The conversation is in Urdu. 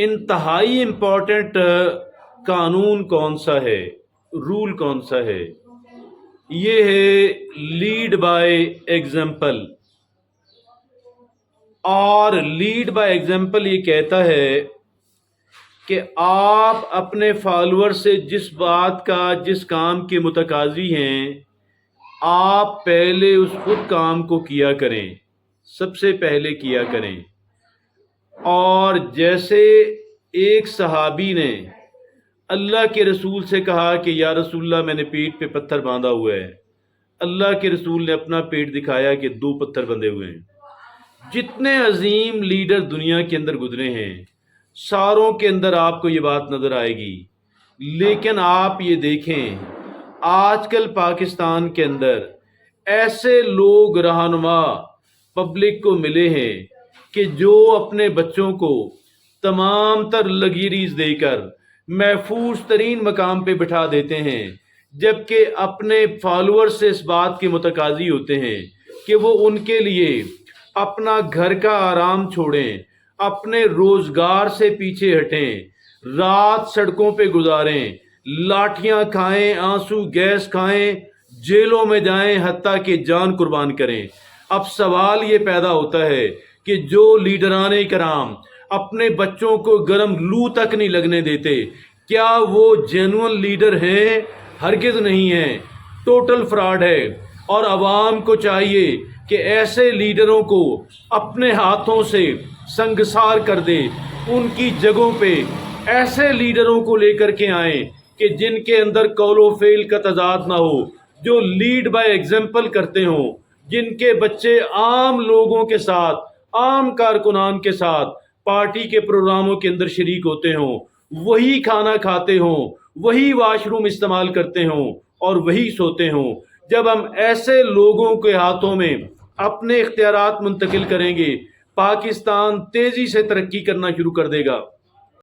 انتہائی امپورٹنٹ قانون کون سا ہے، رول کون سا ہے؟ یہ ہے لیڈ بائی ایگزامپل۔ اور لیڈ بائی ایگزامپل یہ کہتا ہے کہ آپ اپنے فالوور سے جس بات کا، جس کام کے متقاضی ہیں، آپ پہلے اس خود کام کو کیا کریں، سب سے پہلے کیا کریں۔ اور جیسے ایک صحابی نے اللہ کے رسول سے کہا کہ یا رسول اللہ میں نے پیٹھ پہ پتھر باندھا ہوا ہے، اللہ کے رسول نے اپنا پیٹ دکھایا کہ 2 پتھر بندھے ہوئے ہیں۔ جتنے عظیم لیڈر دنیا کے اندر گزرے ہیں، ساروں کے اندر آپ کو یہ بات نظر آئے گی۔ لیکن آپ یہ دیکھیں آج کل پاکستان کے اندر ایسے لوگ رہنما پبلک کو ملے ہیں کہ جو اپنے بچوں کو تمام تر لگیریز دے کر محفوظ ترین مقام پہ بٹھا دیتے ہیں، جبکہ اپنے فالوور سے اس بات کے متقاضی ہوتے ہیں کہ وہ ان کے لیے اپنا گھر کا آرام چھوڑیں، اپنے روزگار سے پیچھے ہٹیں، رات سڑکوں پہ گزاریں، لاٹھیاں کھائیں، آنسو گیس کھائیں، جیلوں میں جائیں، حتیٰ کہ جان قربان کریں۔ اب سوال یہ پیدا ہوتا ہے کہ جو لیڈران کرام اپنے بچوں کو گرم لو تک نہیں لگنے دیتے، کیا وہ جینوئن لیڈر ہیں؟ ہرگز نہیں ہیں، ٹوٹل فراڈ ہے۔ اور عوام کو چاہیے کہ ایسے لیڈروں کو اپنے ہاتھوں سے سنگسار کر دے، ان کی جگہوں پہ ایسے لیڈروں کو لے کر کے آئیں کہ جن کے اندر قول و فعل کا تضاد نہ ہو، جو لیڈ بائی ایگزامپل کرتے ہوں، جن کے بچے عام لوگوں کے ساتھ، عام کارکنان کے ساتھ پارٹی کے پروگراموں کے اندر شریک ہوتے ہوں، وہی کھانا کھاتے ہوں، وہی واش روم استعمال کرتے ہوں اور وہی سوتے ہوں۔ جب ہم ایسے لوگوں کے ہاتھوں میں اپنے اختیارات منتقل کریں گے، پاکستان تیزی سے ترقی کرنا شروع کر دے گا۔